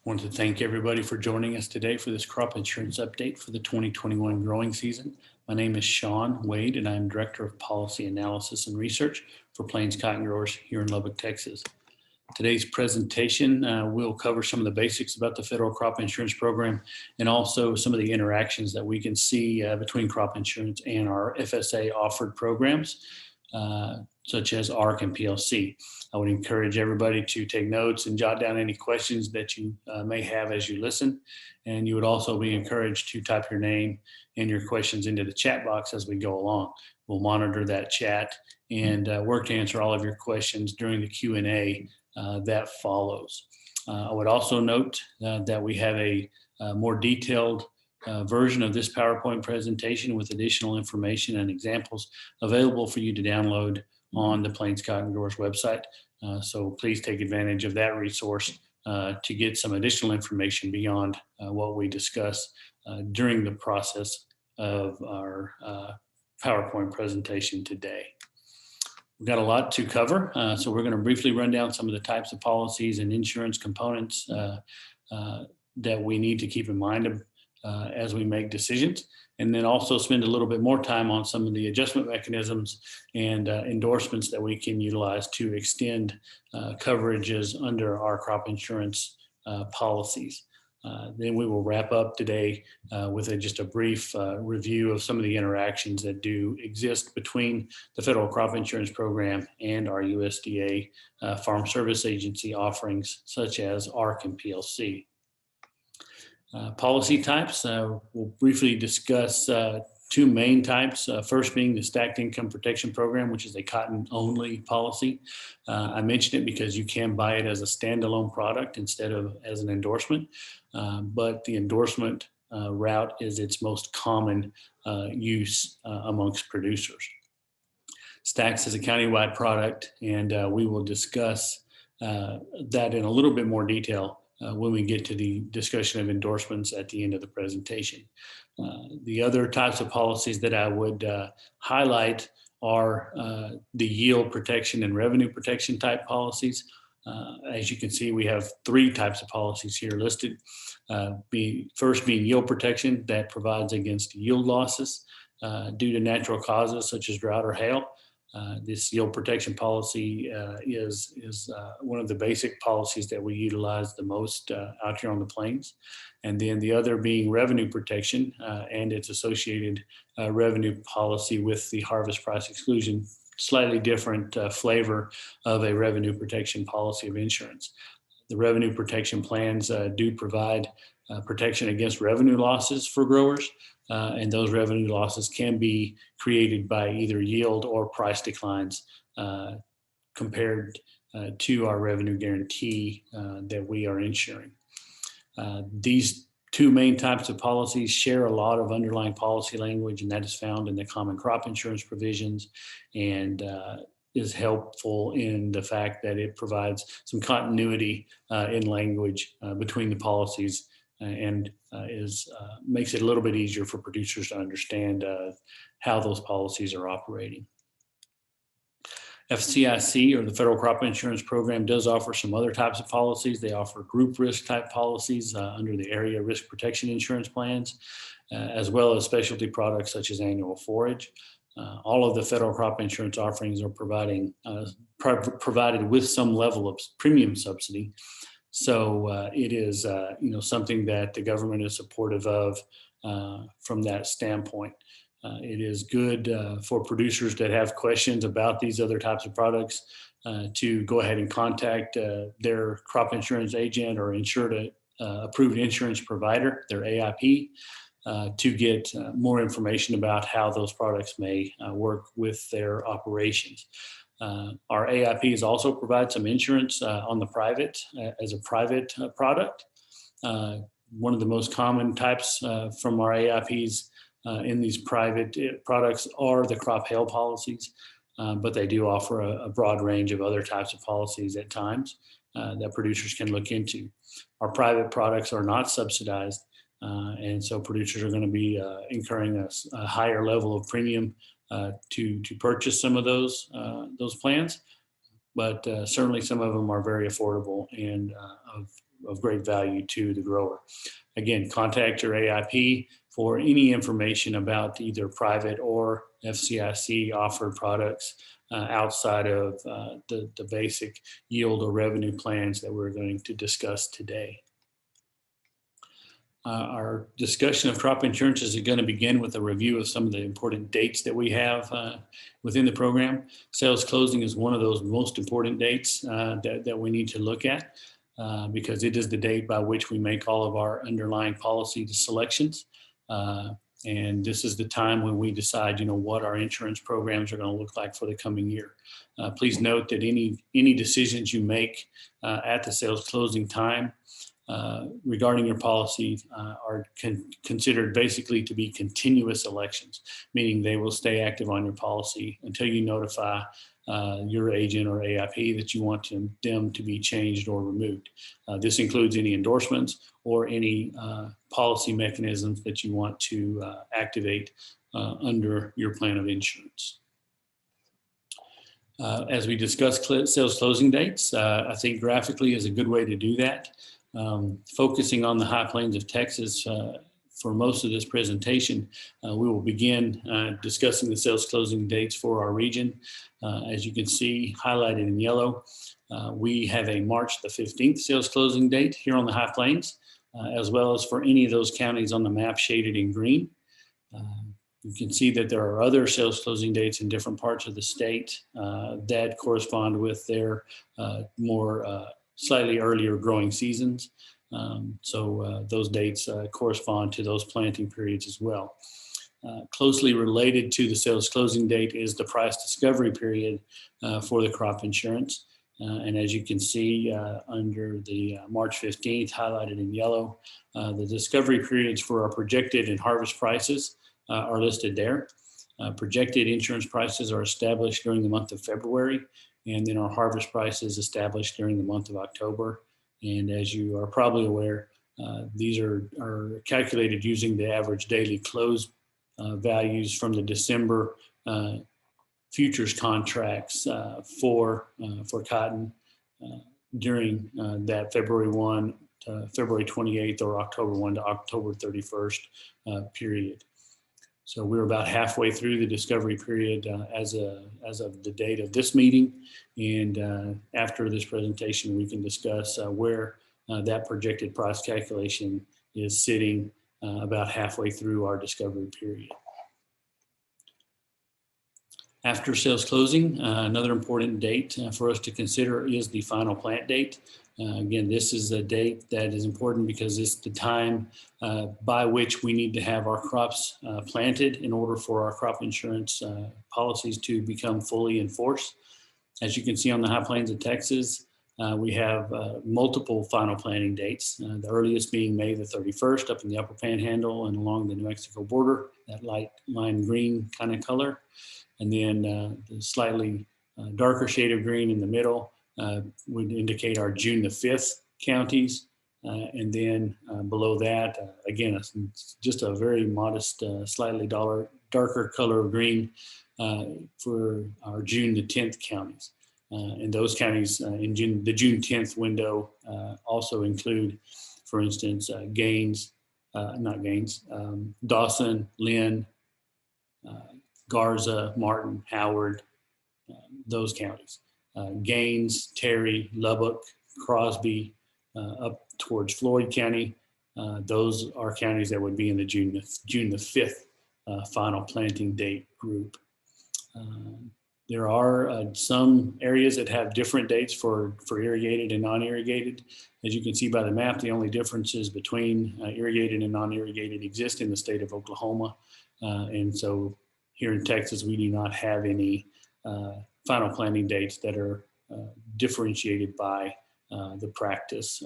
Want to thank everybody for joining us today for this crop insurance update for the 2021 growing season. My name is Sean Wade, and I'm Director of Policy Analysis and Research for Plains Cotton Growers here in Lubbock, Texas. Today's presentation will cover some of the basics about the federal crop insurance program and also some of the interactions that we can see between crop insurance and our FSA offered programs, such as ARC and PLC. I would encourage everybody to take notes and jot down any questions that you may have as you listen. And you would also be encouraged to type your name and your questions into the chat box as we go along. We'll monitor that chat and work to answer all of your questions during the Q&A that follows. I would also note that we have a more detailed version of this PowerPoint presentation with additional information and examples available for you to download on the Plains Cotton Growers website. So please take advantage of that resource to get some additional information beyond what we discuss during the process of our PowerPoint presentation today. We've got a lot to cover, so we're going to briefly run down some of the types of policies and insurance components that we need to keep in mind as we make decisions, and then also spend a little bit more time on some of the adjustment mechanisms and endorsements that we can utilize to extend coverages under our crop insurance policies. Then we will wrap up today with just a brief review of some of the interactions that do exist between the federal crop insurance program and our USDA Farm Service Agency offerings, such as ARC and PLC. Policy types, we'll briefly discuss two main types. First being the Stacked Income Protection Program, which is a cotton-only policy. I mentioned it because you can buy it as a standalone product instead of as an endorsement, but the endorsement route is its most common use amongst producers. Stacks is a countywide product, and we will discuss that in a little bit more detail when we get to the discussion of endorsements at the end of the presentation. The other types of policies that I would highlight are the yield protection and revenue protection type policies. As you can see, we have three types of policies here listed. First being yield protection that provides against yield losses due to natural causes such as drought or hail. This yield protection policy is one of the basic policies that we utilize the most out here on the plains. And then the other being revenue protection and its associated revenue policy with the harvest price exclusion, slightly different flavor of a revenue protection policy of insurance. The revenue protection plans do provide protection against revenue losses for growers. And those revenue losses can be created by either yield or price declines compared to our revenue guarantee that we are insuring. These two main types of policies share a lot of underlying policy language, and that is found in the common crop insurance provisions and is helpful in the fact that it provides some continuity in language between the policies and makes it a little bit easier for producers to understand how those policies are operating. FCIC, or the Federal Crop Insurance Program, does offer some other types of policies. They offer group risk type policies under the area risk protection insurance plans, as well as specialty products such as annual forage. All of the federal crop insurance offerings are provided with some level of premium subsidy. So it is something that the government is supportive of from that standpoint. It is good for producers that have questions about these other types of products to go ahead and contact their crop insurance agent or insured approved insurance provider, their AIP, to get more information about how those products may work with their operations. Our AIPs also provide some insurance on the private as a private product. One of the most common types from our AIPs in these private products are the crop hail policies, but they do offer a broad range of other types of policies at times that producers can look into. Our private products are not subsidized, and so producers are going to be incurring a higher level of premium to purchase some of those plans, but certainly some of them are very affordable and of of great value to the grower. Again, contact your AIP for any information about either private or FCIC offered products outside of the basic yield or revenue plans that we're going to discuss today. Our discussion of crop insurance is going to begin with a review of some of the important dates that we have within the program. Sales closing is one of those most important dates that we need to look at because it is the date by which we make all of our underlying policy selections. And this is the time when we decide, what our insurance programs are going to look like for the coming year. Please note that any decisions you make at the sales closing time regarding your policy are considered basically to be continuous elections, meaning they will stay active on your policy until you notify your agent or AIP that you want them to be changed or removed. This includes any endorsements or any policy mechanisms that you want to activate under your plan of insurance. As we discuss sales closing dates, I think graphically is a good way to do that. Focusing on the high plains of Texas for most of this presentation, we will begin discussing the sales closing dates for our region. As you can see highlighted in yellow, we have a March the 15th sales closing date here on the high plains, as well as for any of those counties on the map shaded in green. You can see that there are other sales closing dates in different parts of the state that correspond with their more slightly earlier growing seasons. So those dates correspond to those planting periods as well. Closely related to the sales closing date is the price discovery period for the crop insurance. And as you can see under the March 15th highlighted in yellow, the discovery periods for our projected and harvest prices are listed there. Projected insurance prices are established during the month of February, and then our harvest price is established during the month of October. And as you are probably aware, these are calculated using the average daily close values from the December futures contracts for cotton during that February 1 to February 28th or October 1 to October 31st period. So we're about halfway through the discovery period as of the date of this meeting. And after this presentation, we can discuss where that projected price calculation is sitting about halfway through our discovery period. After sales closing, another important date for us to consider is the final plant date. Again, this is a date that is important because it's the time by which we need to have our crops planted in order for our crop insurance policies to become fully in force. As you can see on the high plains of Texas, we have multiple final planting dates, the earliest being May the 31st up in the upper panhandle and along the New Mexico border, that light lime green kind of color. And then the slightly darker shade of green in the middle would indicate our June the 5th counties. And then below that, again, it's just a very modest, slightly darker color of green for our June the 10th counties. And those counties in the June 10th window also include, for instance, Dawson, Lynn, Garza, Martin, Howard, those counties. Gaines, Terry, Lubbock, Crosby, up towards Floyd County. Those are counties that would be in the June the 5th final planting date group. There are some areas that have different dates for irrigated and non-irrigated. As you can see by the map, the only differences between irrigated and non-irrigated exist in the state of Oklahoma. And so here in Texas, we do not have any final planting dates that are differentiated by the practice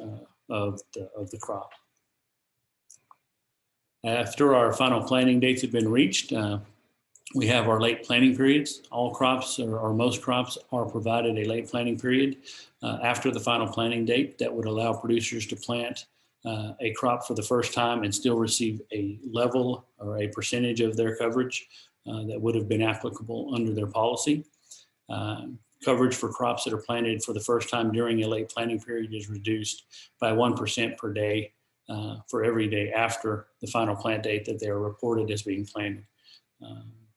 of the crop. After our final planting dates have been reached, we have our late planting periods. All crops or most crops are provided a late planting period after the final planting date that would allow producers to plant a crop for the first time and still receive a level or a percentage of their coverage that would have been applicable under their policy. coverage for crops that are planted for the first time during a late planting period is reduced by 1% per day for every day after the final plant date that they are reported as being planted.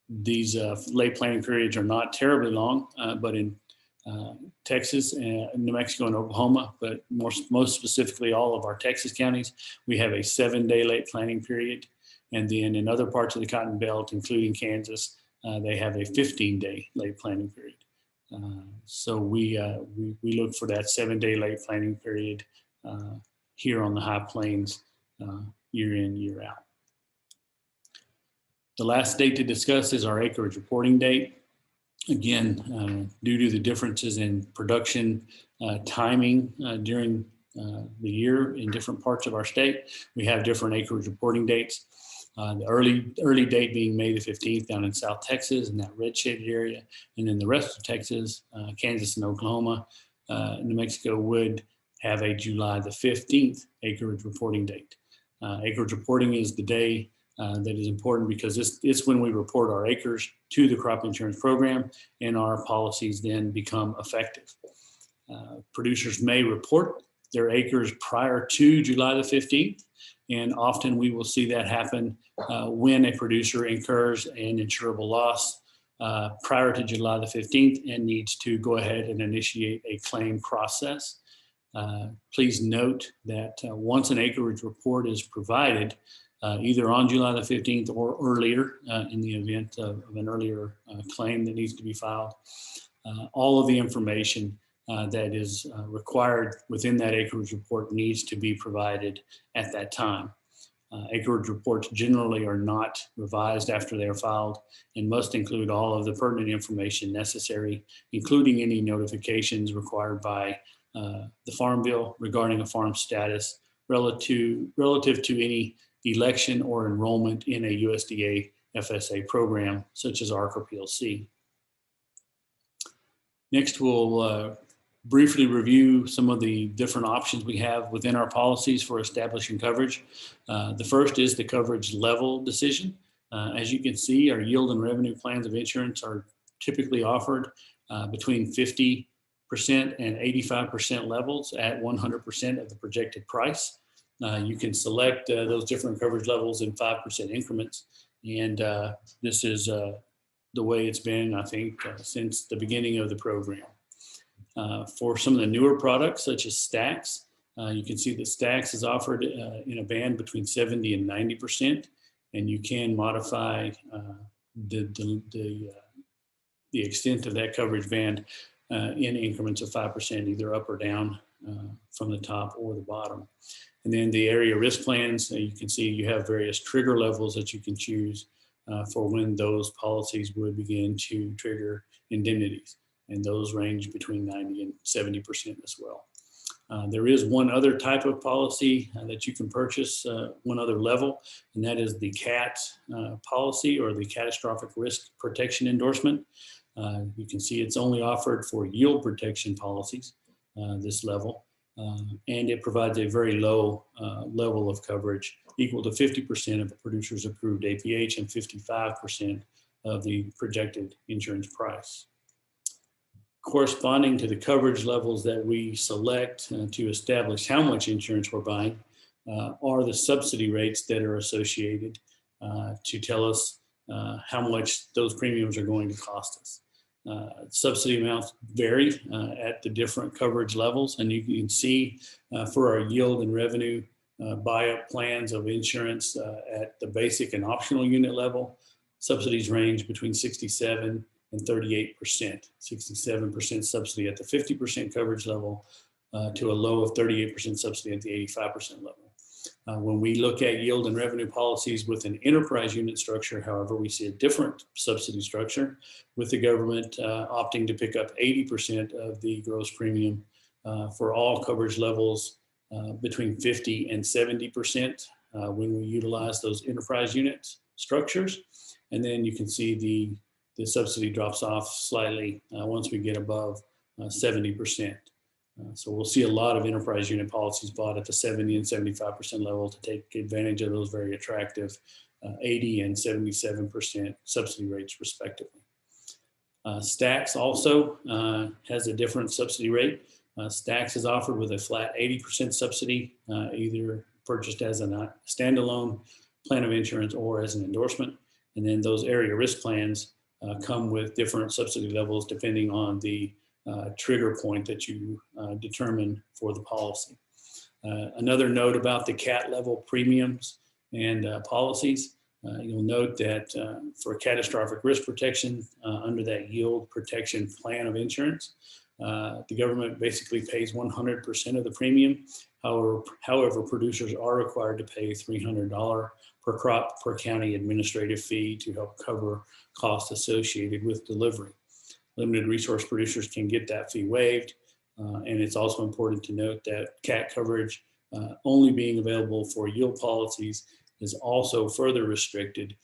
These late planting periods are not terribly long, but in Texas, New Mexico, and Oklahoma, but most specifically all of our Texas counties, we have a 7-day late planting period. And then in other parts of the Cotton Belt, including Kansas, they have a 15-day late planting period. So we look for that 7-day late planting period here on the High Plains year in, year out. The last date to discuss is our acreage reporting date. Again, due to the differences in production timing during the year in different parts of our state, we have different acreage reporting dates. The early date being May the 15th down in South Texas in that red shaded area. And then the rest of Texas, Kansas and Oklahoma, New Mexico would have a July the 15th acreage reporting date. Acreage reporting is the day that is important because it's when we report our acres to the crop insurance program and our policies then become effective. Producers may report their acres prior to July the 15th, and often we will see that happen when a producer incurs an insurable loss prior to July the 15th and needs to go ahead and initiate a claim process. Please note that once an acreage report is provided, either on July the 15th or earlier in the event of an earlier claim that needs to be filed, all of the information that is required within that acreage report needs to be provided at that time. Acreage reports generally are not revised after they are filed and must include all of the pertinent information necessary, including any notifications required by the Farm Bill regarding a farm status relative to any election or enrollment in a USDA FSA program, such as ARC or PLC. Next, we'll briefly review some of the different options we have within our policies for establishing coverage. The first is the coverage level decision. As you can see, our yield and revenue plans of insurance are typically offered between 50% and 85% levels at 100% of the projected price. You can select those different coverage levels in 5% increments. And this is the way it's been, I think, since the beginning of the program. For some of the newer products, such as Stax, you can see that Stax is offered in a band between 70 and 90%, and you can modify the extent of that coverage band in increments of 5%, either up or down from the top or the bottom. And then the area risk plans, you can see you have various trigger levels that you can choose for when those policies would begin to trigger indemnities. And those range between 90 and 70% as well. There is one other type of policy that you can purchase, one other level, and that is the CAT policy, or the Catastrophic Risk Protection Endorsement. You can see it's only offered for yield protection policies, this level, and it provides a very low level of coverage, equal to 50% of the producer's approved APH and 55% of the projected insurance price. Corresponding to the coverage levels that we select to establish how much insurance we're buying are the subsidy rates that are associated to tell us how much those premiums are going to cost us. Subsidy amounts vary at the different coverage levels, and you can see for our yield and revenue buy-up plans of insurance at the basic and optional unit level, subsidies range between 67 and 38%, 67% subsidy at the 50% coverage level to a low of 38% subsidy at the 85% level. When we look at yield and revenue policies with an enterprise unit structure, however, we see a different subsidy structure, with the government opting to pick up 80% of the gross premium for all coverage levels between 50 and 70% when we utilize those enterprise unit structures. And then you can see the subsidy drops off slightly once we get above 70%. So we'll see a lot of enterprise unit policies bought at the 70 and 75% level to take advantage of those very attractive 80 and 77% subsidy rates respectively. Stax also has a different subsidy rate. Stax is offered with a flat 80% subsidy, either purchased as a standalone plan of insurance or as an endorsement. And then those area risk plans come with different subsidy levels depending on the trigger point that you determine for the policy. Another note about the CAT level premiums and policies. You'll note that for catastrophic risk protection under that yield protection plan of insurance, the government basically pays 100% of the premium. However, producers are required to pay $300 per crop per county administrative fee to help cover costs associated with delivery. Limited resource producers can get that fee waived. And it's also important to note that CAT coverage only being available for yield policies is also further restricted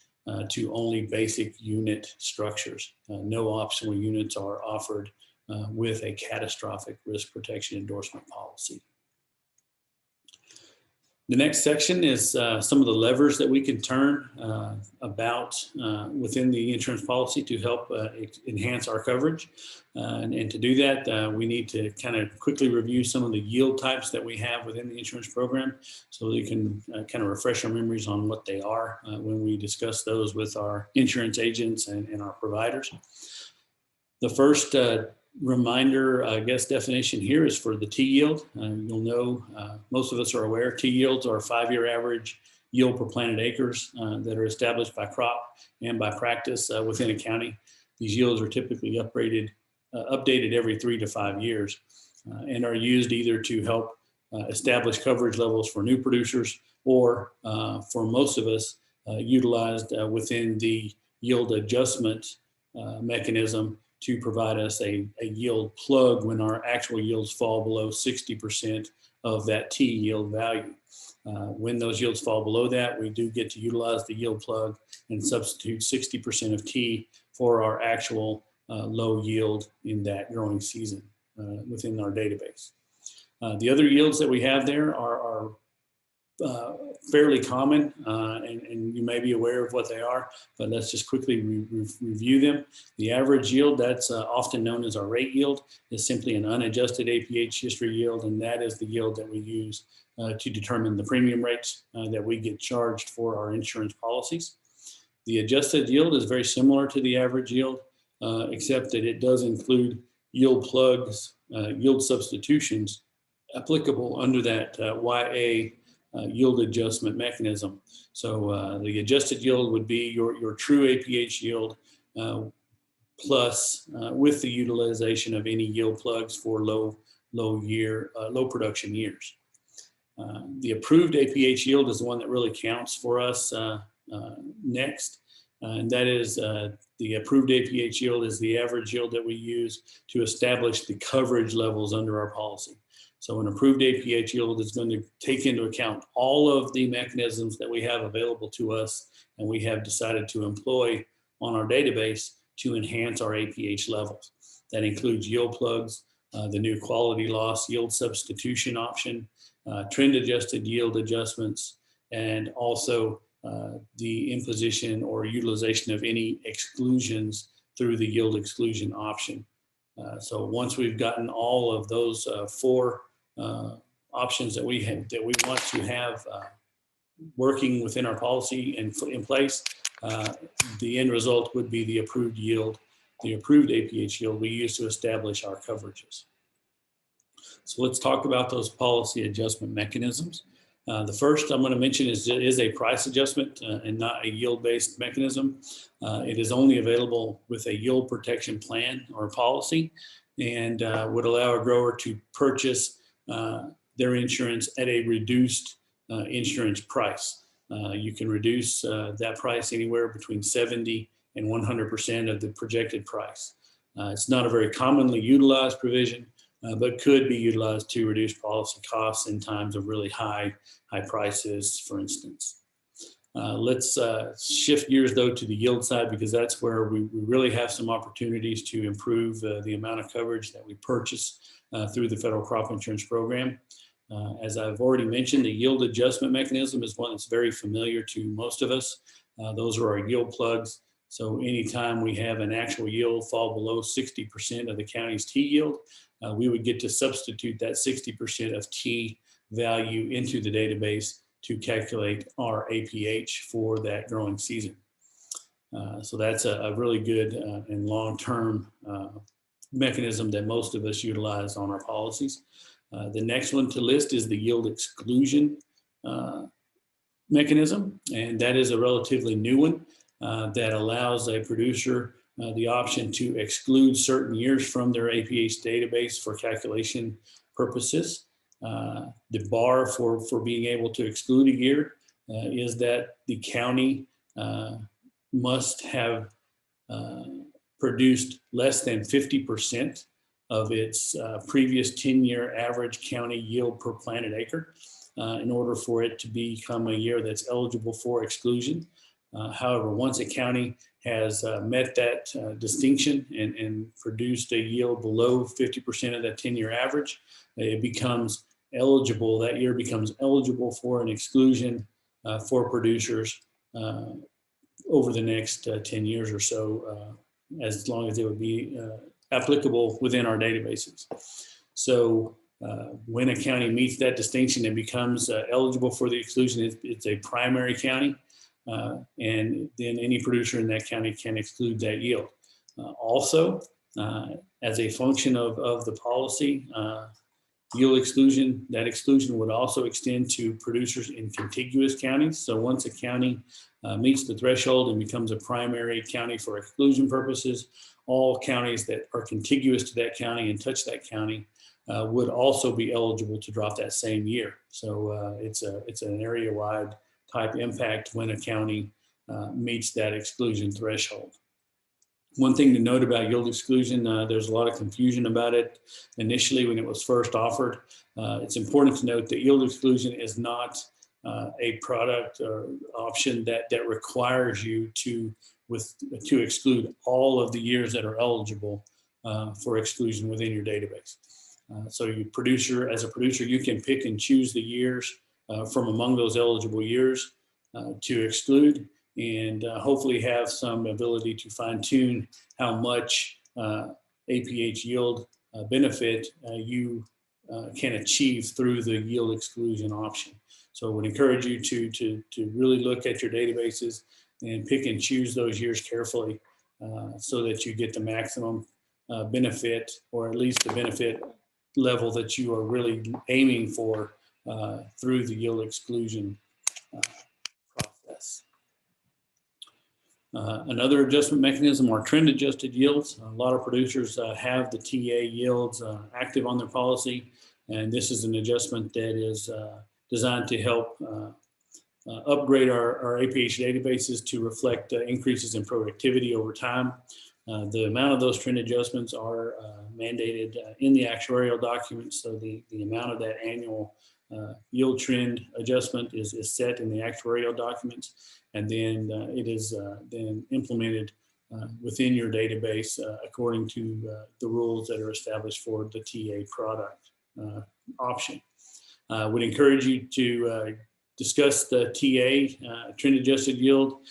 to only basic unit structures. No optional units are offered with a catastrophic risk protection endorsement policy. The next section is some of the levers that we can turn within the insurance policy to help enhance our coverage. And to do that, we need to kind of quickly review some of the yield types that we have within the insurance program so we can kind of refresh our memories on what they are when we discuss those with our insurance agents and our providers. The first reminder, I guess, definition here is for the T yield. You'll know, most of us are aware, T yields are 5-year average yield per planted acres that are established by crop and by practice within a county. These yields are typically updated every 3 to 5 years and are used either to help establish coverage levels for new producers or for most of us utilized within the yield adjustment mechanism to provide us a yield plug when our actual yields fall below 60% of that T yield value. When those yields fall below that, we do get to utilize the yield plug and substitute 60% of T for our actual low yield in that growing season within our database. The other yields that we have there are fairly common, and you may be aware of what they are, but let's just quickly review them. The average yield, that's often known as our rate yield, is simply an unadjusted APH history yield, and that is the yield that we use to determine the premium rates that we get charged for our insurance policies. The adjusted yield is very similar to the average yield, except that it does include yield plugs, yield substitutions applicable under that YA yield adjustment mechanism. So the adjusted yield would be your true APH yield plus with the utilization of any yield plugs for low production years. The approved APH yield is the one that really counts for us next. And that is the approved APH yield is the average yield that we use to establish the coverage levels under our policy. So an approved APH yield is going to take into account all of the mechanisms that we have available to us and we have decided to employ on our database to enhance our APH levels. That includes yield plugs, the new quality loss yield substitution option, trend adjusted yield adjustments, and also the imposition or utilization of any exclusions through the yield exclusion option. So once we've gotten all of those 4 options that we want to have working within our policy and in place, the end result would be the approved yield, the approved APH yield we use to establish our coverages. So let's talk about those policy adjustment mechanisms. The first I'm going to mention is a price adjustment and not a yield-based mechanism. It is only available with a yield protection plan or policy and would allow a grower to purchase their insurance at a reduced insurance price. You can reduce that price anywhere between 70 and 100% of the projected price. It's not a very commonly utilized provision, but could be utilized to reduce policy costs in times of really high prices, for instance. Let's shift gears though to the yield side, because that's where we really have some opportunities to improve the amount of coverage that we purchase through the federal crop insurance program. As I've already mentioned, the yield adjustment mechanism is one that's very familiar to most of us. Those are our yield plugs So anytime we have an actual yield fall below 60% of the county's T yield, we would get to substitute that 60% of T value into the database to calculate our APH for that growing season. So that's a really good and long-term mechanism that most of us utilize on our policies. The next one to list is the yield exclusion mechanism, and that is a relatively new one that allows a producer the option to exclude certain years from their APH database for calculation purposes. The bar for being able to exclude a year is that the county must have produced less than 50% of its previous 10-year average county yield per planted acre in order for it to become a year that's eligible for exclusion. However, once a county has met that distinction and produced a yield below 50% of that 10-year average, it becomes eligible, that year becomes eligible for an exclusion for producers over the next 10 years or so, as long as it would be applicable within our databases. So when a county meets that distinction and becomes eligible for the exclusion, it's a primary county, and then any producer in that county can exclude that yield. Also, as a function of the policy, yield exclusion, that exclusion would also extend to producers in contiguous counties. So once a county meets the threshold and becomes a primary county for exclusion purposes, all counties that are contiguous to that county and touch that county would also be eligible to drop that same year. So it's an area-wide type impact when a county meets that exclusion threshold. One thing to note about yield exclusion, there's a lot of confusion about it initially when it was first offered. It's important to note that yield exclusion is not a product or option that requires you to exclude all of the years that are eligible for exclusion within your database. So as a producer, you can pick and choose the years from among those eligible years to exclude, and hopefully have some ability to fine tune how much APH yield benefit you can achieve through the yield exclusion option. So I would encourage you to really look at your databases and pick and choose those years carefully so that you get the maximum benefit, or at least the benefit level that you are really aiming for through the yield exclusion process. Another adjustment mechanism are trend adjusted yields. A lot of producers have the TA yields active on their policy, and this is an adjustment that is designed to help upgrade our APH databases to reflect increases in productivity over time. The amount of those trend adjustments are mandated in the actuarial documents, so the amount of that annual yield trend adjustment is set in the actuarial documents, and then it is then implemented within your database according to the rules that are established for the TA product option. I would encourage you to discuss the TA trend adjusted yield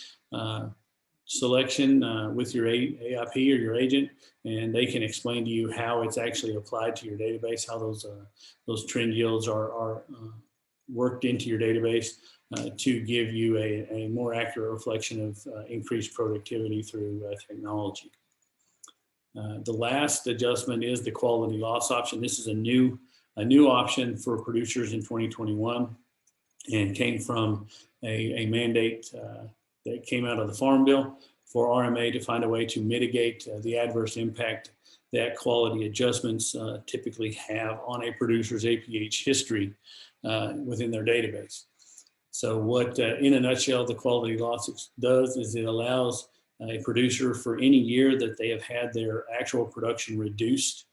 selection with your AIP or your agent, and they can explain to you how it's actually applied to your database, how those trend yields are worked into your database to give you a more accurate reflection of increased productivity through technology. The last adjustment is the quality loss option. This is a new option for producers in 2021 and came from a mandate that came out of the Farm Bill for RMA to find a way to mitigate the adverse impact that quality adjustments typically have on a producer's APH history within their database. So what, in a nutshell, the quality loss does is it allows a producer for any year that they have had their actual production reduced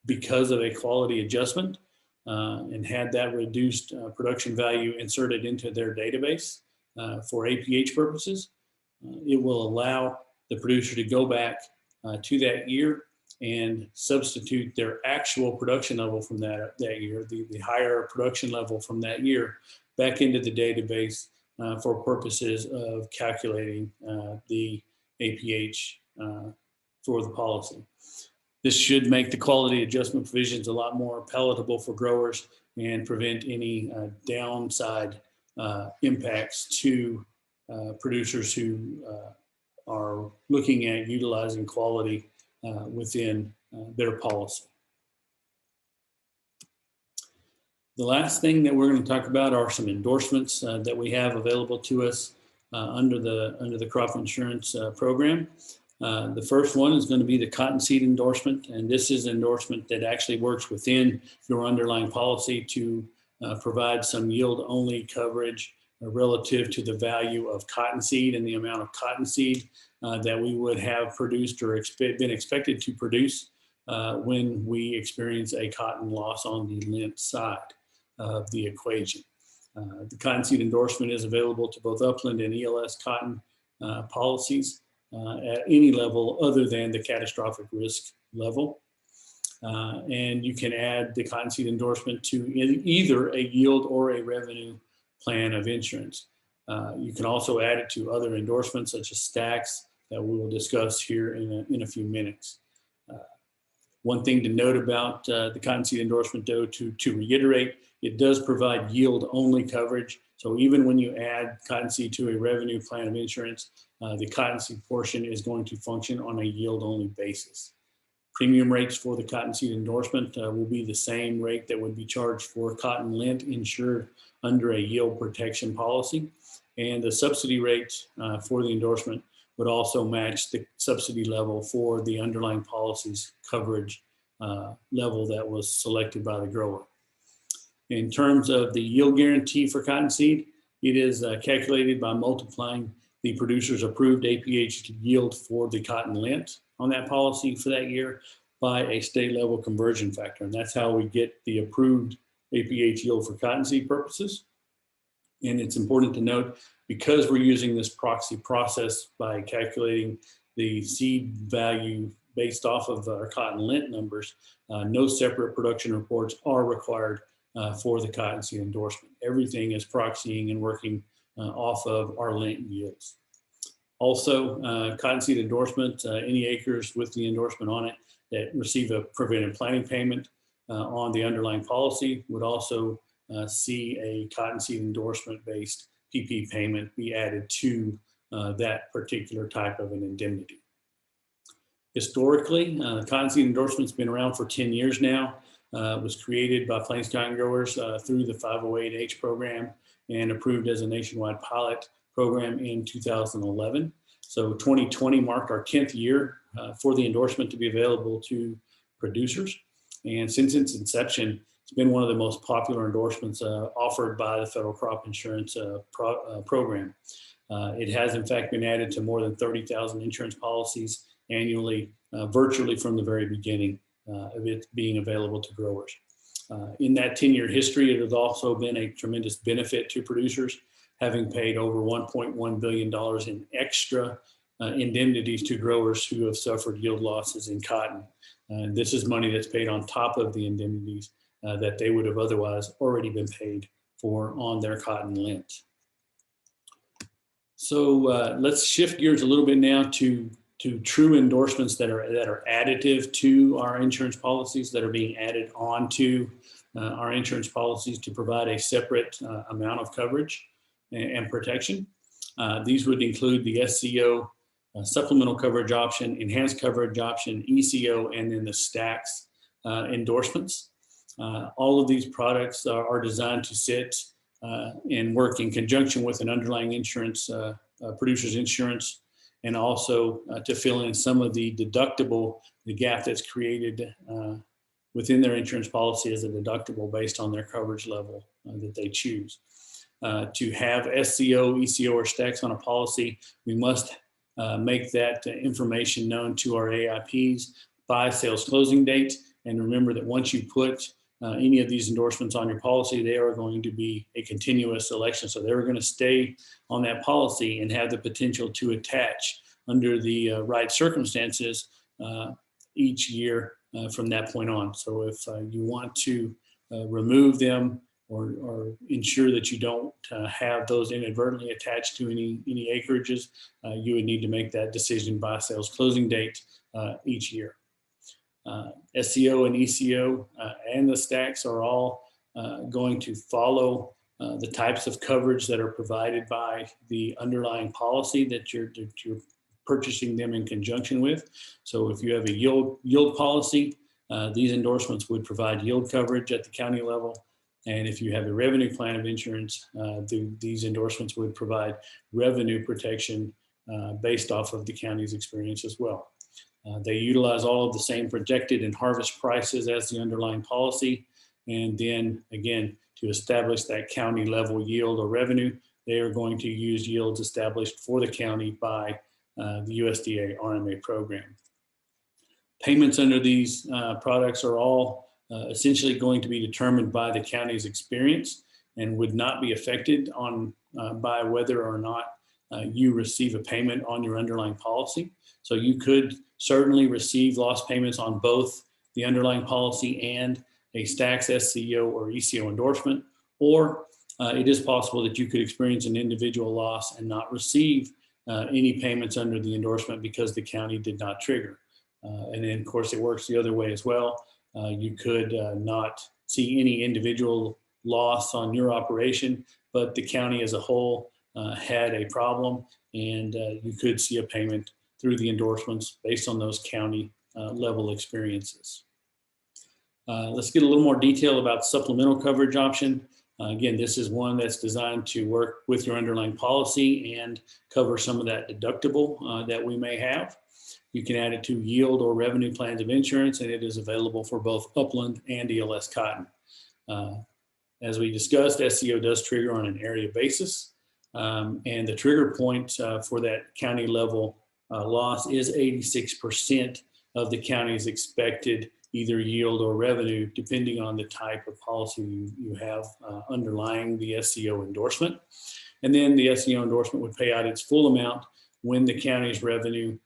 because of a quality adjustment and had that reduced production value inserted into their database for APH purposes, it will allow the producer to go back to that year and substitute their actual production level from that year, the higher production level from that year, back into the database for purposes of calculating the APH for the policy. This should make the quality adjustment provisions a lot more palatable for growers and prevent any downside impacts to producers who are looking at utilizing quality within their policy. The last thing that we're going to talk about are some endorsements that we have available to us under the crop insurance program. The first one is going to be the cottonseed endorsement, and this is an endorsement that actually works within your underlying policy to provide some yield-only coverage relative to the value of cottonseed and the amount of cottonseed that we would have produced or been expected to produce when we experience a cotton loss on the lint side of the equation. The cottonseed endorsement is available to both upland and ELS cotton policies at any level other than the catastrophic risk level. And you can add the cottonseed endorsement to either a yield or a revenue plan of insurance. You can also add it to other endorsements such as stacks that we will discuss here in a few minutes. One thing to note about the cottonseed endorsement, though, to reiterate, it does provide yield-only coverage. So even when you add cottonseed to a revenue plan of insurance, the cottonseed portion is going to function on a yield-only basis. Premium rates for the cottonseed endorsement will be the same rate that would be charged for cotton lint insured under a yield protection policy. And the subsidy rate for the endorsement would also match the subsidy level for the underlying policy's coverage level that was selected by the grower. In terms of the yield guarantee for cottonseed, it is calculated by multiplying the producer's approved APH yield for the cotton lint on that policy for that year by a state level conversion factor. And that's how we get the approved APH yield for cottonseed purposes. And it's important to note, because we're using this proxy process by calculating the seed value based off of our cotton lint numbers, no separate production reports are required for the cottonseed endorsement. Everything is proxying and working off of our lint yields. Also, cottonseed endorsement, any acres with the endorsement on it that receive a preventive planting payment on the underlying policy would also see a cottonseed endorsement based PP payment be added to that particular type of an indemnity. Historically, cottonseed endorsement's been around for 10 years now. It was created by Plains Cotton Growers through the 508H program and approved as a nationwide pilot program in 2011. So 2020 marked our 10th year for the endorsement to be available to producers. And since its inception, it's been one of the most popular endorsements offered by the federal crop insurance program. It has in fact been added to more than 30,000 insurance policies annually, virtually from the very beginning of it being available to growers. In that 10-year history, it has also been a tremendous benefit to producers, having paid over $1.1 billion in extra indemnities to growers who have suffered yield losses in cotton. This is money that's paid on top of the indemnities that they would have otherwise already been paid for on their cotton lint. So let's shift gears a little bit now to true endorsements that are additive to our insurance policies, that are being added onto our insurance policies to provide a separate amount of coverage and protection. These would include the SCO, supplemental coverage option, enhanced coverage option, ECO, and then the stacks endorsements. All of these products are designed to sit and work in conjunction with an underlying insurance, producer's insurance, and also to fill in some of the gap that's created within their insurance policy as a deductible based on their coverage level that they choose. To have SCO, ECO, or stacks on a policy, we must make that information known to our AIPs by sales closing date. And remember that once you put any of these endorsements on your policy, they are going to be a continuous election. So they're going to stay on that policy and have the potential to attach under the right circumstances each year from that point on. So if you want to remove them or ensure that you don't have those inadvertently attached to any acreages, you would need to make that decision by sales closing date each year. SCO and ECO and the stacks are all going to follow the types of coverage that are provided by the underlying policy that you're purchasing them in conjunction with. So if you have a yield policy, these endorsements would provide yield coverage at the county level. And if you have a revenue plan of insurance, these endorsements would provide revenue protection based off of the county's experience as well. They utilize all of the same projected and harvest prices as the underlying policy. And then again, to establish that county level yield or revenue, they are going to use yields established for the county by the USDA RMA program. Payments under these products are all essentially going to be determined by the county's experience and would not be affected by whether or not you receive a payment on your underlying policy. So you could certainly receive loss payments on both the underlying policy and a Stacks SCO or ECO endorsement, or it is possible that you could experience an individual loss and not receive any payments under the endorsement because the county did not trigger. And then of course it works the other way as well. You could not see any individual loss on your operation, but the county as a whole had a problem, and you could see a payment through the endorsements based on those county level experiences. Let's get a little more detail about supplemental coverage option. Again, this is one that's designed to work with your underlying policy and cover some of that deductible that we may have. You can add it to yield or revenue plans of insurance, and it is available for both Upland and ELS Cotton. As we discussed, SCO does trigger on an area basis, and the trigger point for that county level loss is 86% of the county's expected either yield or revenue, depending on the type of policy you have underlying the SCO endorsement. And then the SCO endorsement would pay out its full amount when the county's revenue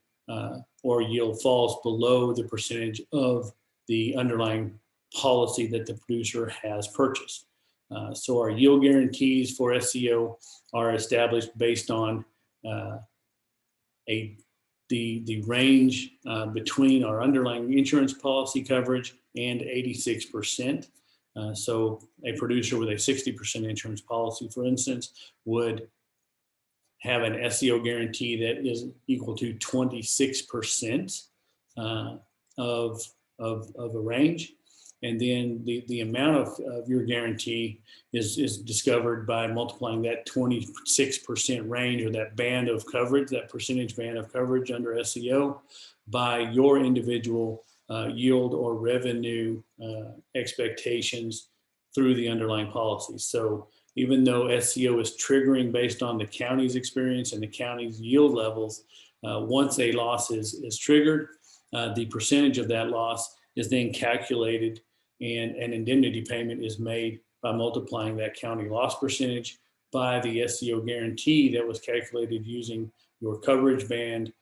or yield falls below the percentage of the underlying policy that the producer has purchased. So our yield guarantees for SCO are established based on the range between our underlying insurance policy coverage and 86%. So a producer with a 60% insurance policy, for instance, would have an SCO guarantee that is equal to 26% of a range. And then the amount of your guarantee is discovered by multiplying that 26% range, or that band of coverage, that percentage band of coverage under SCO, by your individual yield or revenue expectations through the underlying policy. So even though SCO is triggering based on the county's experience and the county's yield levels, once a loss is triggered, the percentage of that loss is then calculated, and an indemnity payment is made by multiplying that county loss percentage by the SCO guarantee that was calculated using your coverage band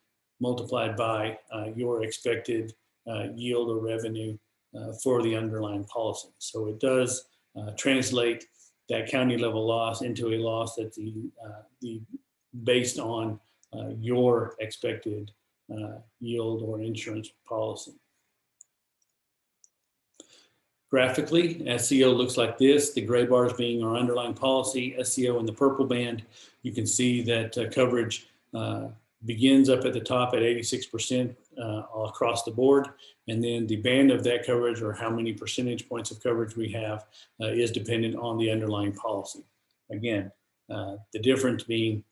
multiplied by your expected yield or revenue for the underlying policy. So it does translate that county level loss into a loss that's based on your expected yield or insurance policy. Graphically, SCO looks like this, the gray bars being our underlying policy, SCO in the purple band. You can see that coverage begins up at the top at 86% all across the board. And then the band of that coverage, or how many percentage points of coverage we have, is dependent on the underlying policy. Again, the difference being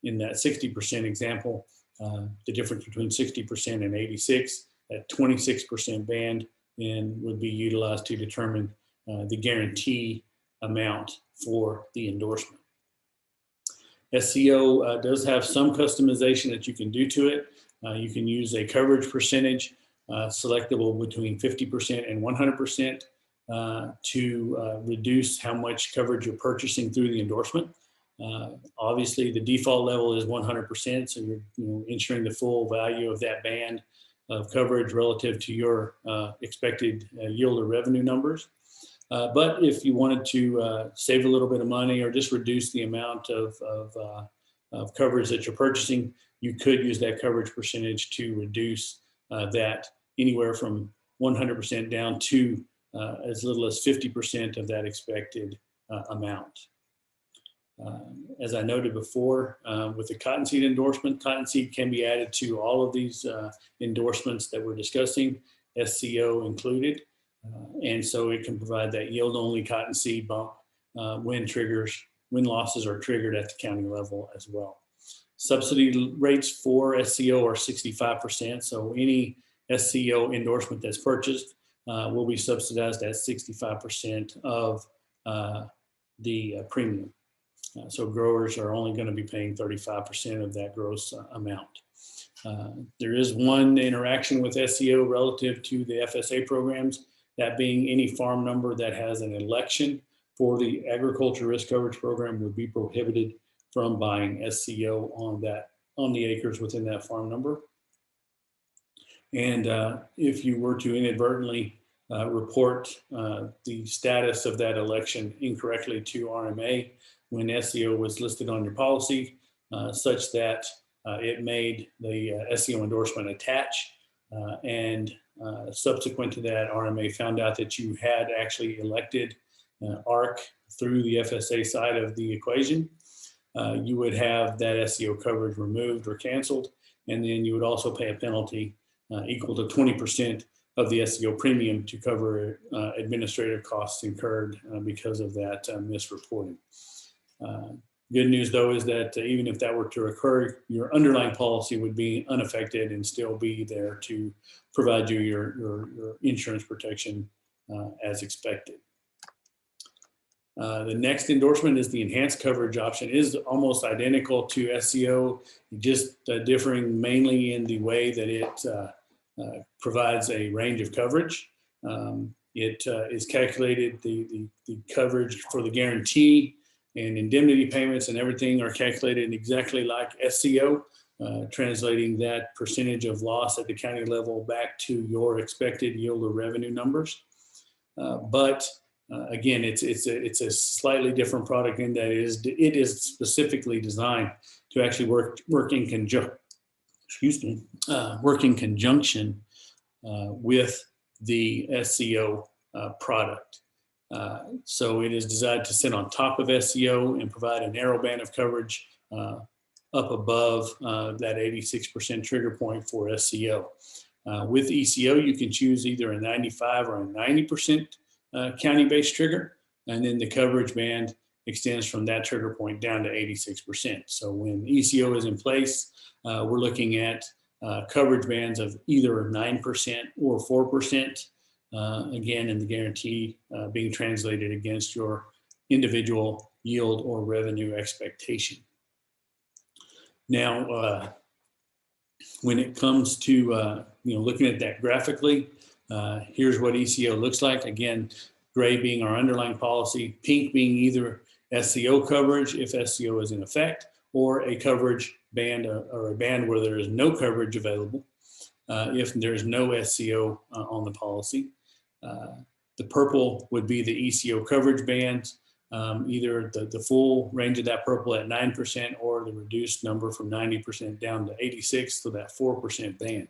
in that 60% example, the difference between 60% and 86, that 26% band then would be utilized to determine the guarantee amount for the endorsement. SCO does have some customization that you can do to it. You can use a coverage percentage selectable between 50% and 100% to reduce how much coverage you're purchasing through the endorsement. Obviously, the default level is 100%, so you're ensuring the full value of that band of coverage relative to your expected yield or revenue numbers. But if you wanted to save a little bit of money or just reduce the amount of coverage that you're purchasing, you could use that coverage percentage to reduce that anywhere from 100% down to as little as 50% of that expected amount. As I noted before, with the cottonseed endorsement, cottonseed can be added to all of these endorsements that we're discussing, SCO included. And so it can provide that yield-only cottonseed bump when losses are triggered at the county level as well. Subsidy rates for SCO are 65%. So any SCO endorsement that's purchased will be subsidized at 65% of the premium. So growers are only going to be paying 35% of that gross amount. There is one interaction with SCO relative to the FSA programs, that being any farm number that has an election for the agriculture risk coverage program would be prohibited from buying SCO on the acres within that farm number. And if you were to inadvertently report the status of that election incorrectly to RMA when SCO was listed on your policy, such that it made the SCO endorsement attach, and subsequent to that, RMA found out that you had actually elected ARC through the FSA side of the equation, you would have that SCO coverage removed or canceled, and then you would also pay a penalty equal to 20% of the SCO premium to cover administrative costs incurred because of that misreporting. Good news, though, is that even if that were to occur, your underlying policy would be unaffected and still be there to provide you your insurance protection as expected. The next endorsement is the enhanced coverage option. It is almost identical to SCO, just differing mainly in the way that it provides a range of coverage. It is calculated, the coverage for the guarantee and indemnity payments and everything are calculated exactly like SCO, translating that percentage of loss at the county level back to your expected yield or revenue numbers. But again, it's a slightly different product in that it is specifically designed to actually work in conjunction. Work in conjunction with the SCO product. So it is designed to sit on top of SCO and provide a narrow band of coverage up above that 86% trigger point for SCO. With ECO, you can choose either a 95 or a 90% county-based trigger, and then the coverage band extends from that trigger point down to 86%. So when ECO is in place, we're looking at coverage bands of either 9% or 4%, again, and the guarantee being translated against your individual yield or revenue expectation. Now, when it comes to looking at that graphically, here's what ECO looks like. Again, gray being our underlying policy, pink being either SCO coverage if SCO is in effect, or a coverage band or a band where there is no coverage available if there's no SCO on the policy. The purple would be the ECO coverage bands, either the full range of that purple at 9% or the reduced number from 90% down to 86, so that 4% band.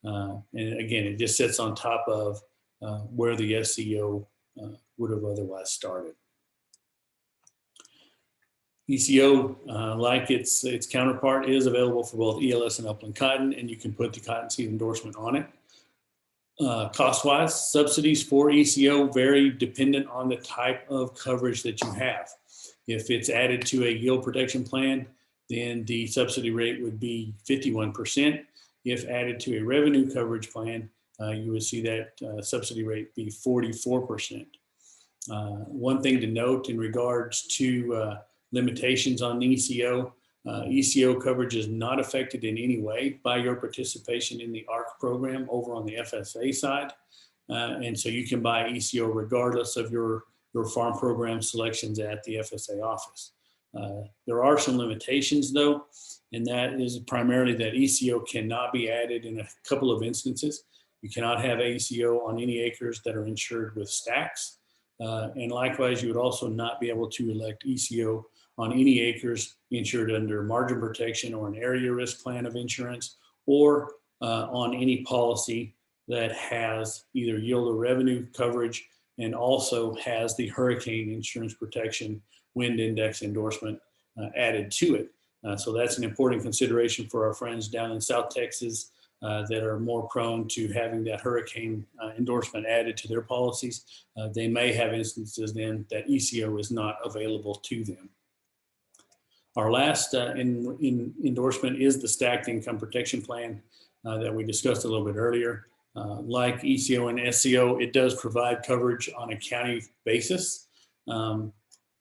And again, it just sits on top of where the SCO would have otherwise started. ECO, like its counterpart, is available for both ELS and upland cotton, and you can put the cottonseed endorsement on it. Cost-wise, subsidies for ECO vary dependent on the type of coverage that you have. If it's added to a yield protection plan, then the subsidy rate would be 51%. If added to a revenue coverage plan, you would see that subsidy rate be 44%. One thing to note in regards to limitations on ECO, ECO coverage is not affected in any way by your participation in the ARC program over on the FSA side. And so you can buy ECO regardless of your farm program selections at the FSA office. There are some limitations though, and that is primarily that ECO cannot be added in a couple of instances. You cannot have ECO on any acres that are insured with stacks. And likewise, you would also not be able to elect ECO on any acres insured under margin protection or an area risk plan of insurance, or on any policy that has either yield or revenue coverage and also has the hurricane insurance protection wind index endorsement added to it. So that's an important consideration for our friends down in South Texas that are more prone to having that hurricane endorsement added to their policies. They may have instances then that ECO is not available to them. Our last endorsement is the stacked income protection plan that we discussed a little bit earlier. Like ECO and SCO, it does provide coverage on a county basis. And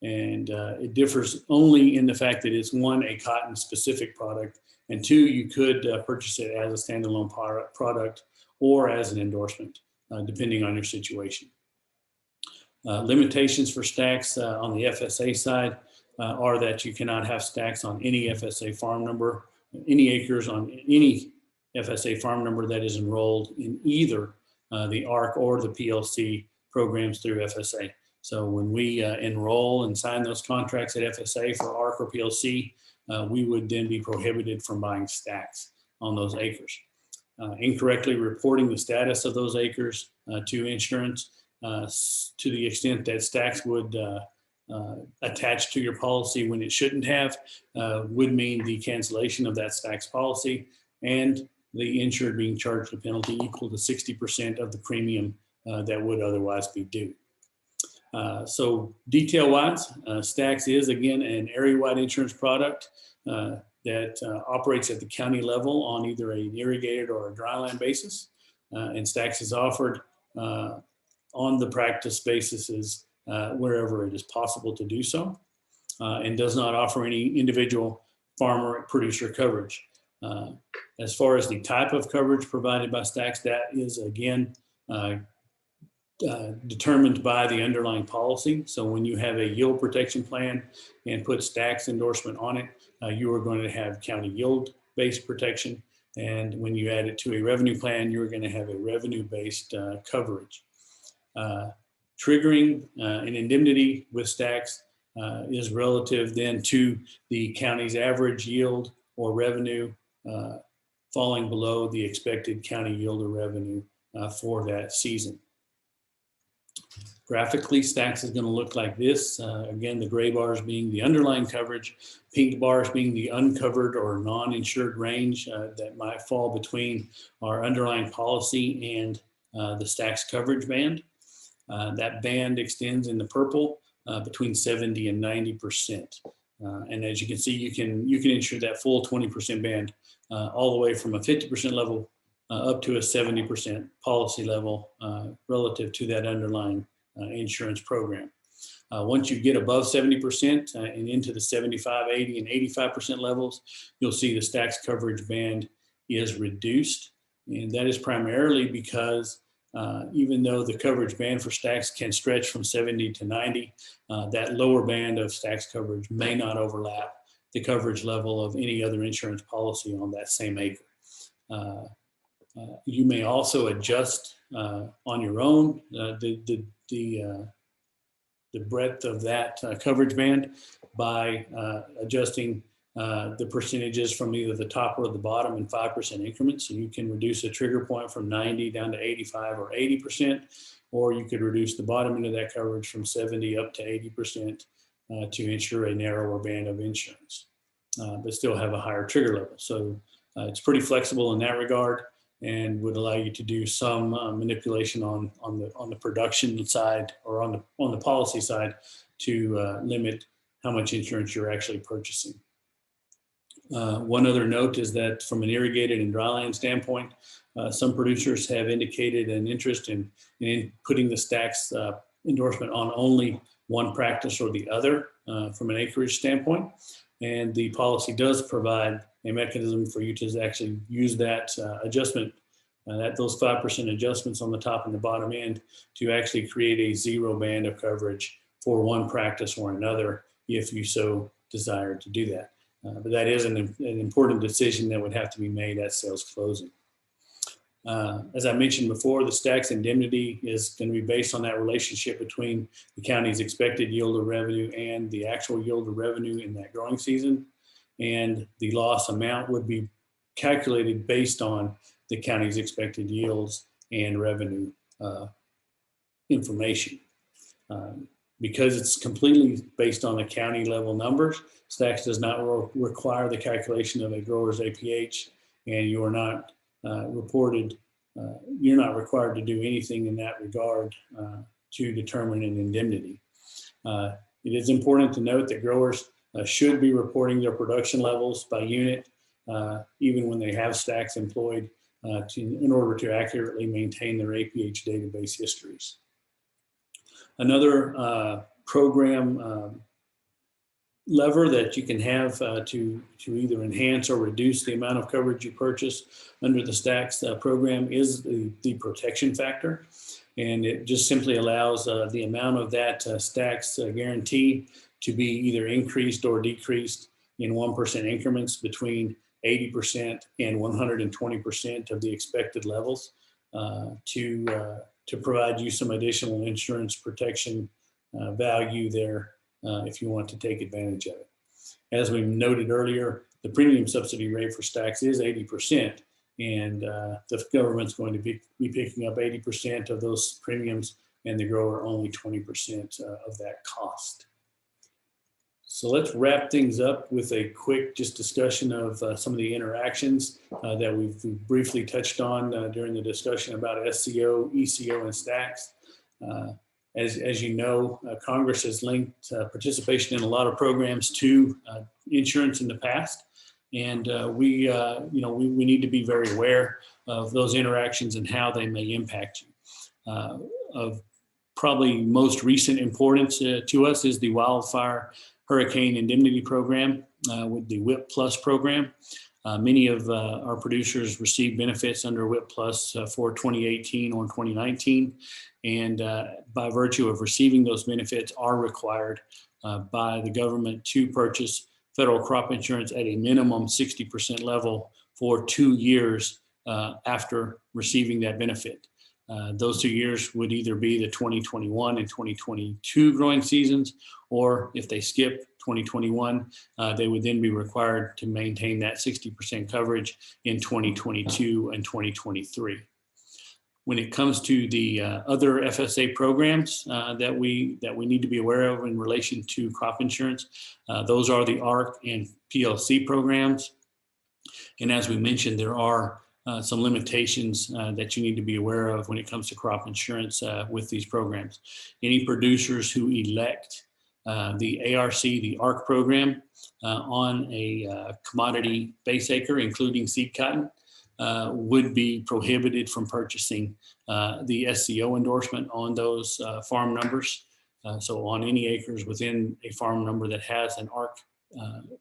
it differs only in the fact that it's one, a cotton specific product, and two, you could purchase it as a standalone product or as an endorsement, depending on your situation. Limitations for stacks on the FSA side are that you cannot have stacks on any FSA farm number, any acres on any FSA farm number that is enrolled in either the ARC or the PLC programs through FSA. So when we enroll and sign those contracts at FSA for ARC or PLC, we would then be prohibited from buying stacks on those acres. Incorrectly reporting the status of those acres to insurance to the extent that stacks would attach to your policy when it shouldn't have would mean the cancellation of that stacks policy and the insured being charged a penalty equal to 60% of the premium that would otherwise be due. So detail-wise, stacks is, again, an area-wide insurance product that operates at the county level on either an irrigated or a dryland basis. And stacks is offered on the practice basis wherever it is possible to do so, and does not offer any individual farmer producer coverage. As far as the type of coverage provided by stacks, that is, again, determined by the underlying policy. So when you have a yield protection plan and put stacks endorsement on it, you are going to have county yield-based protection. And when you add it to a revenue plan, you're going to have a revenue-based coverage. Triggering an indemnity with stacks is relative then to the county's average yield or revenue falling below the expected county yield or revenue for that season. Graphically, stacks is going to look like this. Again, the gray bars being the underlying coverage, pink bars being the uncovered or non-insured range that might fall between our underlying policy and the stacks coverage band. That band extends in the purple between 70 and 90%. And as you can see, you can insure that full 20% band all the way from a 50% level up to a 70% policy level relative to that underlying insurance program. Once you get above 70% and into the 75, 80, and 85% levels, you'll see the stacks coverage band is reduced. And that is primarily because even though the coverage band for stacks can stretch from 70 to 90, that lower band of stacks coverage may not overlap the coverage level of any other insurance policy on that same acre. You may also adjust on your own the breadth of that coverage band by adjusting the percentages from either the top or the bottom in 5% increments. So you can reduce a trigger point from 90 down to 85 or 80%, or you could reduce the bottom end of that coverage from 70 up to 80% to ensure a narrower band of insurance, but still have a higher trigger level. So it's pretty flexible in that regard, and would allow you to do some manipulation on the production side or on the policy side to limit how much insurance you're actually purchasing. One other note is that from an irrigated and dryland standpoint, some producers have indicated an interest in putting the stacks endorsement on only one practice or the other from an acreage standpoint. And the policy does provide a mechanism for you to actually use that adjustment, those 5% adjustments on the top and the bottom end, to actually create a zero band of coverage for one practice or another if you so desire to do that. But that is an important decision that would have to be made at sales closing. As I mentioned before, the Stack's indemnity is going to be based on that relationship between the county's expected yield of revenue and the actual yield of revenue in that growing season. And the loss amount would be calculated based on the county's expected yields and revenue information. Because it's completely based on the county level numbers, Stacks does not require the calculation of a grower's APH, and you are not you're not required to do anything in that regard to determine an indemnity. It is important to note that growers should be reporting their production levels by unit, even when they have Stacks employed in order to accurately maintain their APH database histories. Another program lever that you can have to either enhance or reduce the amount of coverage you purchase under the Stacks program is the protection factor. And it just simply allows the amount of that Stacks guarantee to be either increased or decreased in 1% increments between 80% and 120% of the expected levels to provide you some additional insurance protection value there if you want to take advantage of it. As we noted earlier, the premium subsidy rate for Stacks is 80%, and the government's going to be picking up 80% of those premiums, and the grower only 20% of that cost. So let's wrap things up with a quick just discussion of some of the interactions that we've briefly touched on during the discussion about SCO, ECO, and Stacks. As you know, Congress has linked participation in a lot of programs to insurance in the past, and we need to be very aware of those interactions and how they may impact you. Of probably most recent importance to us is the Wildfire Hurricane Indemnity Program with the WIP Plus program. Many of our producers received benefits under WIP Plus for 2018 or 2019, and by virtue of receiving those benefits are required by the government to purchase federal crop insurance at a minimum 60% level for 2 years after receiving that benefit. Those 2 years would either be the 2021 and 2022 growing seasons, or if they skip 2021, they would then be required to maintain that 60% coverage in 2022 and 2023. When it comes to the other FSA programs that we need to be aware of in relation to crop insurance, those are the ARC and PLC programs. And as we mentioned, there are some limitations that you need to be aware of when it comes to crop insurance with these programs. Any producers who elect the ARC, the ARC program on a commodity base acre, including seed cotton, would be prohibited from purchasing the SCO endorsement on those farm numbers. So on any acres within a farm number that has an ARC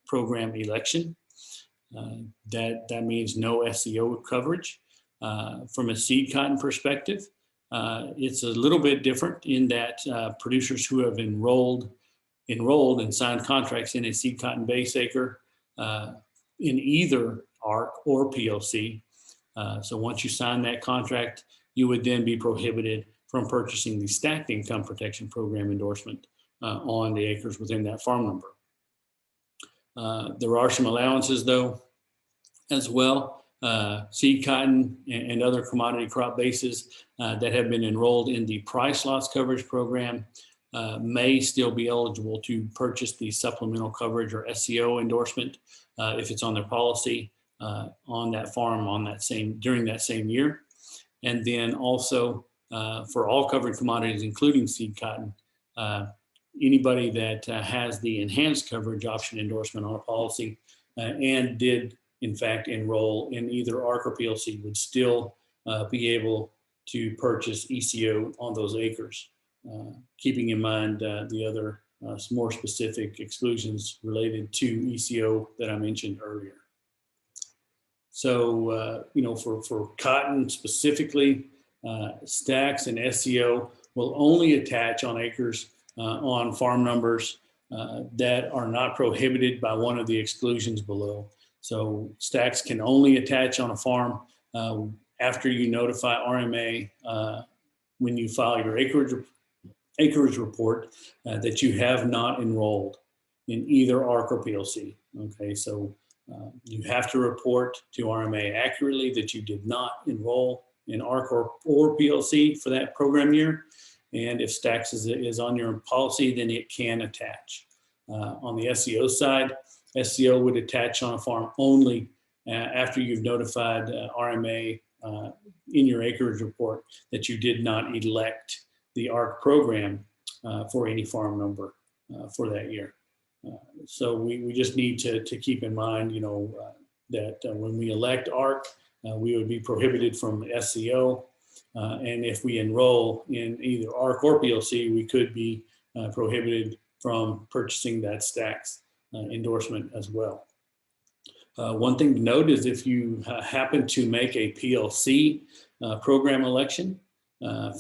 program election, that means no SCO coverage. From a seed cotton perspective, it's a little bit different in that producers who have enrolled and signed contracts in a seed cotton base acre in either ARC or PLC. So once you sign that contract, you would then be prohibited from purchasing the Stacked Income Protection Program endorsement on the acres within that farm number. There are some allowances though as well. Seed cotton and other commodity crop bases that have been enrolled in the price loss coverage program may still be eligible to purchase the supplemental coverage or SCO endorsement if it's on their policy on that farm during that same year. And then also for all covered commodities, including seed cotton, anybody that has the enhanced coverage option endorsement on a policy and did in fact enroll in either ARC or PLC would still be able to purchase ECO on those acres, keeping in mind the other more specific exclusions related to ECO that I mentioned earlier. So, for cotton specifically, Stacks and SCO will only attach on acres on farm numbers that are not prohibited by one of the exclusions below. So Stacks can only attach on a farm after you notify RMA when you file your acreage report that you have not enrolled in either ARC or PLC. Okay, so you have to report to RMA accurately that you did not enroll in ARC or PLC for that program year. And if Stax is on your policy, then it can attach. On the SCO side, SCO would attach on a farm only after you've notified RMA in your acreage report that you did not elect the ARC program for any farm number for that year. So we just need to keep in mind, that when we elect ARC, we would be prohibited from SCO. And if we enroll in either ARC or PLC, we could be prohibited from purchasing that Stax endorsement as well. One thing to note is if you happen to make a PLC program election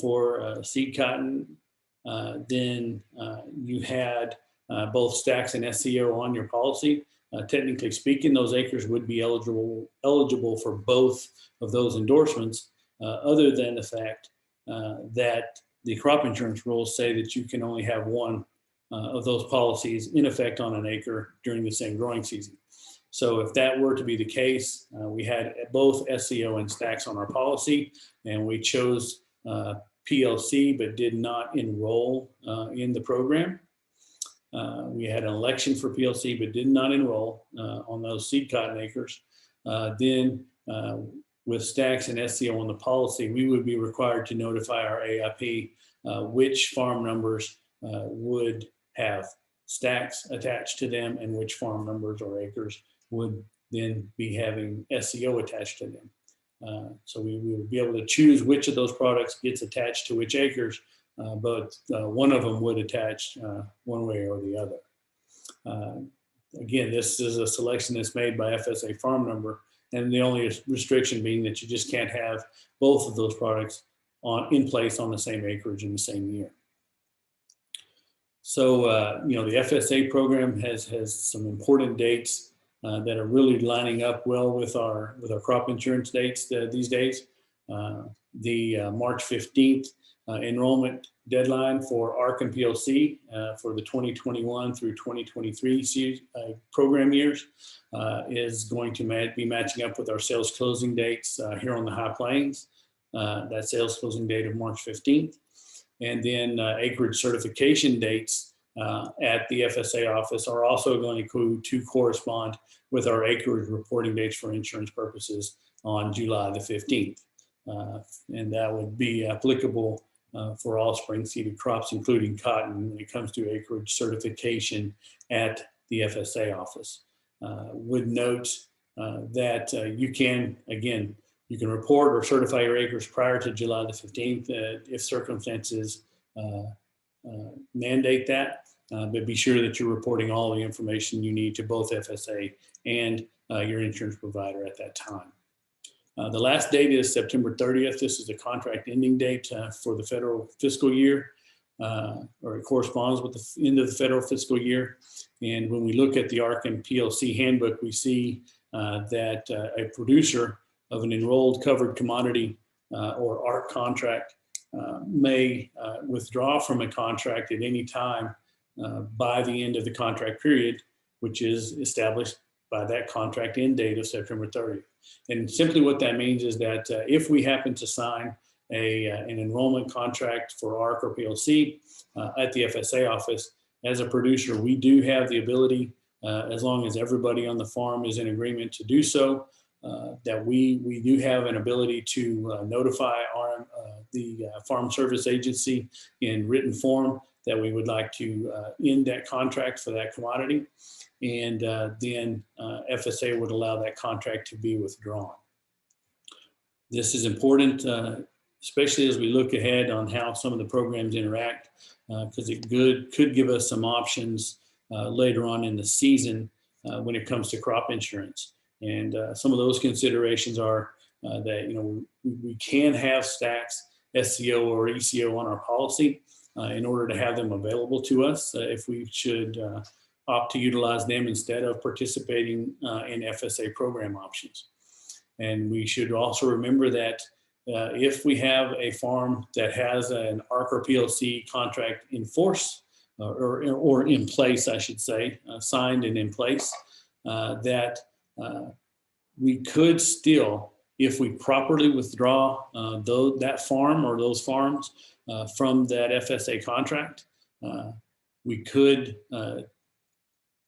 for seed cotton, then you had both Stax and SCO on your policy. Technically speaking, those acres would be eligible for both of those endorsements, other than the fact that the crop insurance rules say that you can only have one of those policies in effect on an acre during the same growing season. So if that were to be the case, we had both SCO and Stax on our policy, and we chose PLC but did not enroll in the program. We had an election for PLC but did not enroll on those seed cotton acres. Then with Stax and SCO on the policy, we would be required to notify our AIP which farm numbers would have Stax attached to them and which farm numbers or acres would then be having SCO attached to them. So we would be able to choose which of those products gets attached to which acres, but one of them would attach one way or the other. Again, this is a selection that's made by FSA farm number, and the only restriction being that you just can't have both of those products in place on the same acreage in the same year. So, the FSA program has some important dates that are really lining up well with our crop insurance dates these days. The March 15th enrollment deadline for ARC and PLC for the 2021 through 2023 program years is going to be matching up with our sales closing dates here on the High Plains, that sales closing date of March 15th. And then acreage certification dates at the FSA office are also going to correspond with our acreage reporting dates for insurance purposes on July the 15th. And that would be applicable for all spring seeded crops, including cotton, when it comes to acreage certification at the FSA office. Would note that you can report or certify your acres prior to July the 15th if circumstances mandate that, but be sure that you're reporting all the information you need to both FSA and your insurance provider at that time. The last date is September 30th. This is the contract ending date for the federal fiscal year, or it corresponds with the end of the federal fiscal year. And when we look at the ARC and PLC handbook, we see that a producer of an enrolled covered commodity or ARC contract may withdraw from a contract at any time by the end of the contract period, which is established by that contract end date of September 30th. And simply what that means is that if we happen to sign an enrollment contract for ARC or PLC at the FSA office, as a producer, we do have the ability, as long as everybody on the farm is in agreement to do so, that we do have an ability to notify the Farm Service Agency in written form that we would like to end that contract for that commodity. And then FSA would allow that contract to be withdrawn. This is important, especially as we look ahead on how some of the programs interact, because it could give us some options later on in the season when it comes to crop insurance. And some of those considerations are that we can have Stax, SCO, or ECO on our policy in order to have them available to us if we should opt to utilize them instead of participating in FSA program options. And we should also remember that if we have a farm that has an ARC or PLC contract in force, or in place, I should say, signed and in place, that we could still, if we properly withdraw that farm or those farms from that FSA contract, we could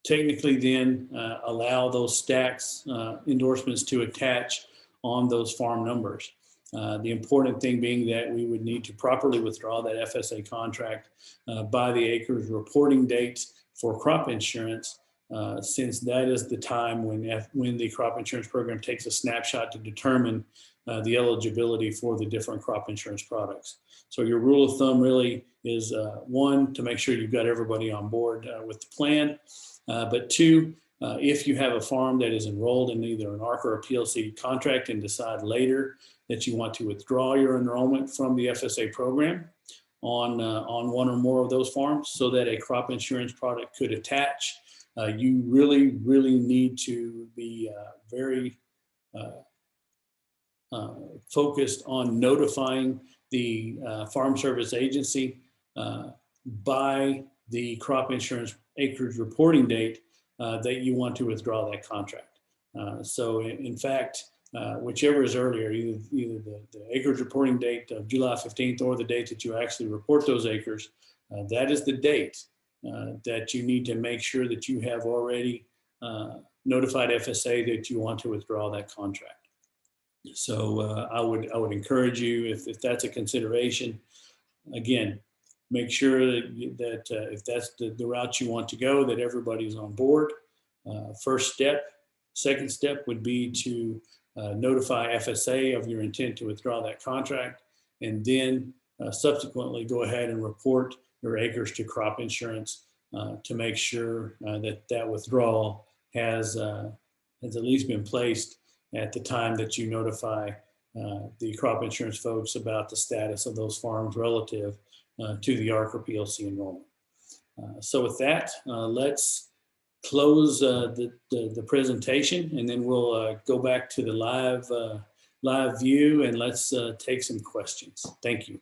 technically then allow those stacks endorsements to attach on those farm numbers. The important thing being that we would need to properly withdraw that FSA contract by the acres reporting date for crop insurance, since that is the time when the crop insurance program takes a snapshot to determine the eligibility for the different crop insurance products. So your rule of thumb really is one, to make sure you've got everybody on board with the plan, but two, if you have a farm that is enrolled in either an ARC or a PLC contract and decide later that you want to withdraw your enrollment from the FSA program on one or more of those farms so that a crop insurance product could attach, you really need to be very focused on notifying the Farm Service Agency by the crop insurance acreage reporting date that you want to withdraw that contract. So in fact, whichever is earlier, either the acreage reporting date of July 15th or the date that you actually report those acres, that is the date that you need to make sure that you have already notified FSA that you want to withdraw that contract. So I would encourage you, if that's a consideration, again, make sure that if that's the route you want to go, that everybody's on board. First step. Second step would be to notify FSA of your intent to withdraw that contract, and then subsequently go ahead and report your acres to crop insurance to make sure that withdrawal has at least been placed at the time that you notify the crop insurance folks about the status of those farms relative to the ARC or PLC enrollment. So with that, let's close the presentation, and then we'll go back to the live view, and let's take some questions. Thank you.